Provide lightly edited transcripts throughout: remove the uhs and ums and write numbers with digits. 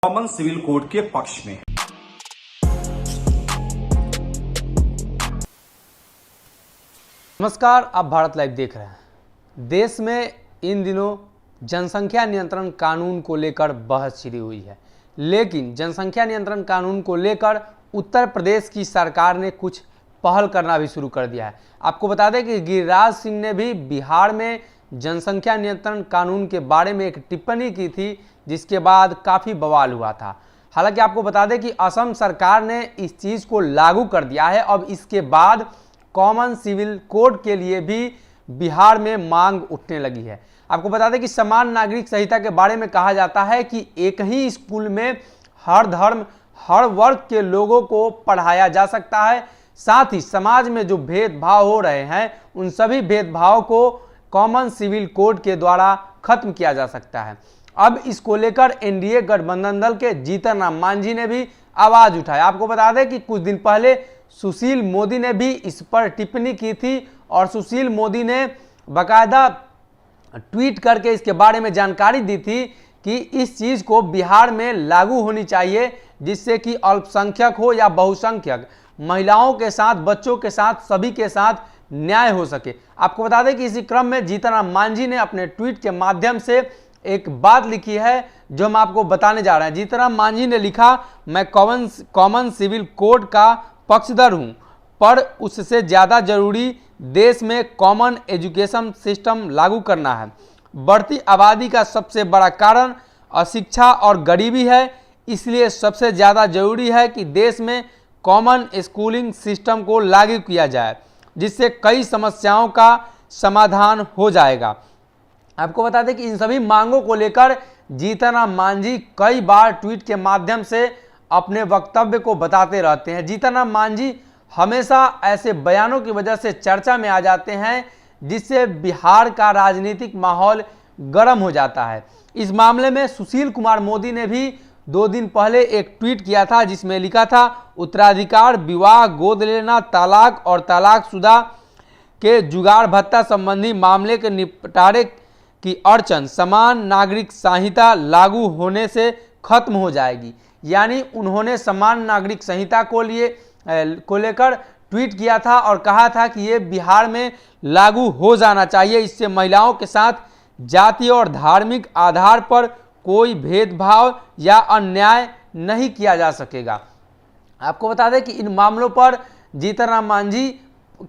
Common civil code के पक्ष में है। नमस्कार, आप भारत लाइव देख रहे हैं। देश में इन दिनों जनसंख्या नियंत्रण कानून को लेकर बहस छिड़ी हुई है, लेकिन जनसंख्या नियंत्रण कानून को लेकर उत्तर प्रदेश की सरकार ने कुछ पहल करना भी शुरू कर दिया है। आपको बता दें कि गिरिराज सिंह ने भी बिहार में जनसंख्या नियंत्रण कानून के बारे में एक टिप्पणी की थी, जिसके बाद काफ़ी बवाल हुआ था। हालांकि आपको बता दें कि असम सरकार ने इस चीज़ को लागू कर दिया है। अब इसके बाद कॉमन सिविल कोड के लिए भी बिहार में मांग उठने लगी है। आपको बता दें कि समान नागरिक संहिता के बारे में कहा जाता है कि एक ही स्कूल में हर धर्म, हर वर्ग के लोगों को पढ़ाया जा सकता है। साथ ही समाज में जो भेदभाव हो रहे हैं, उन सभी भेदभाव को कॉमन सिविल कोड के द्वारा खत्म किया जा सकता है। अब इसको लेकर एनडीए गठबंधन दल के जीतन राम मांझी ने भी आवाज उठाया। आपको बता दें कि कुछ दिन पहले सुशील मोदी ने भी इस पर टिप्पणी की थी और सुशील मोदी ने बाकायदा ट्वीट करके इसके बारे में जानकारी दी थी कि इस चीज़ को बिहार में लागू होनी चाहिए, जिससे कि अल्पसंख्यक हो या बहुसंख्यक, महिलाओं के साथ, बच्चों के साथ, सभी के साथ न्याय हो सके। आपको बता दें कि इसी क्रम में जीतन राम मांझी ने अपने ट्वीट के माध्यम से एक बात लिखी है, जो हम आपको बताने जा रहे हैं। जीतन राम मांझी ने लिखा, मैं कॉमन सिविल कोड का पक्षधर हूं, पर उससे ज़्यादा जरूरी देश में कॉमन एजुकेशन सिस्टम लागू करना है। बढ़ती आबादी का सबसे बड़ा कारण अशिक्षा और गरीबी है, इसलिए सबसे ज़्यादा जरूरी है कि देश में कॉमन स्कूलिंग सिस्टम को लागू किया जाए, जिससे कई समस्याओं का समाधान हो जाएगा। आपको बता दें कि इन सभी मांगों को लेकर जीतन राम मांझी कई बार ट्वीट के माध्यम से अपने वक्तव्य को बताते रहते हैं। जीतन राम मांझी हमेशा ऐसे बयानों की वजह से चर्चा में आ जाते हैं, जिससे बिहार का राजनीतिक माहौल गर्म हो जाता है। इस मामले में सुशील कुमार मोदी ने भी 2 दिन पहले एक ट्वीट किया था, जिसमें लिखा था, उत्तराधिकार, विवाह, गोद लेना, तलाक और तलाकशुदा के जुगाड़ भत्ता संबंधी मामले के निपटारे की अड़चन समान नागरिक संहिता लागू होने से खत्म हो जाएगी। यानी उन्होंने समान नागरिक संहिता को लेकर ट्वीट किया था और कहा था कि ये बिहार में लागू हो जाना चाहिए। इससे महिलाओं के साथ जाति और धार्मिक आधार पर कोई भेदभाव या अन्याय नहीं किया जा सकेगा। आपको बता दें कि इन मामलों पर जीतन राम मांझी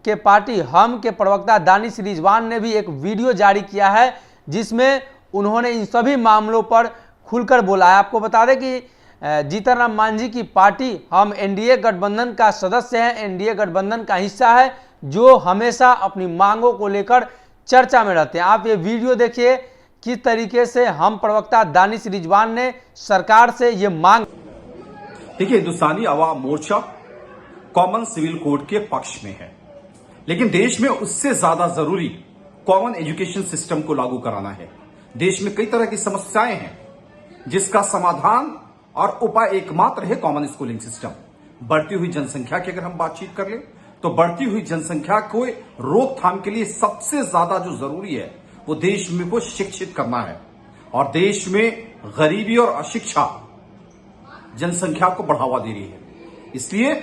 के पार्टी हम के प्रवक्ता दानिश रिजवान ने भी एक वीडियो जारी किया है, जिसमें उन्होंने इन सभी मामलों पर खुलकर बोला है। आपको बता दें कि जीतन राम मांझी की पार्टी हम एनडीए गठबंधन का सदस्य है, एनडीए गठबंधन का हिस्सा है, जो हमेशा अपनी मांगों को लेकर चर्चा में रहते हैं। आप ये वीडियो देखिए, किस तरीके से हम प्रवक्ता दानिश रिजवान ने सरकार से ये मांग। देखिए, Hindustani Awam Morcha common civil code के पक्ष में है, लेकिन देश में उससे ज्यादा जरूरी कॉमन एजुकेशन सिस्टम को लागू कराना है। देश में कई तरह की समस्याएं हैं, जिसका समाधान और उपाय एकमात्र है कॉमन स्कूलिंग सिस्टम। बढ़ती हुई जनसंख्या की अगर हम बातचीत कर लें, तो बढ़ती हुई जनसंख्या को रोकथाम के लिए सबसे ज्यादा जो जरूरी है, वो देश में को शिक्षित करना है। और देश में गरीबी और अशिक्षा जनसंख्या को बढ़ावा दे रही है। इसलिए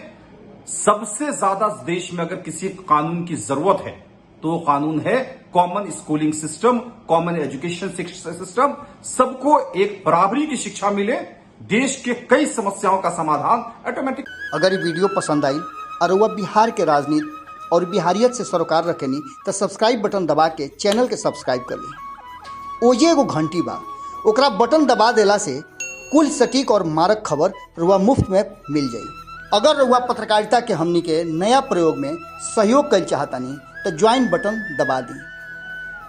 सबसे ज्यादा देश में अगर किसी कानून की जरूरत है, तो कानून है common schooling system, common education system. सबको एक बराबरी की शिक्षा मिले, देश के कई समस्याओं का समाधान ऑटोमेटिक। अगर ये वीडियो पसंद आई और वह बिहार के राजनीति और बिहारियत से सरोकार रखेनी, तो सब्सक्राइब बटन दबा के चैनल के सब्सक्राइब कर ली। ओजे एगो घंटी बा, ओकरा बटन दबा देला से कुल सटीक और मारक खबर रुआ मुफ्त में मिल जाई। अगर रुआ पत्रकारिता के हमनी के नया प्रयोग में सहयोग कर चाहतानी, तो ज्वाइन बटन दबा दी।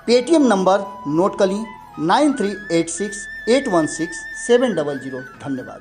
पेटीएम नंबर नोट कर ली, 9386816700। धन्यवाद।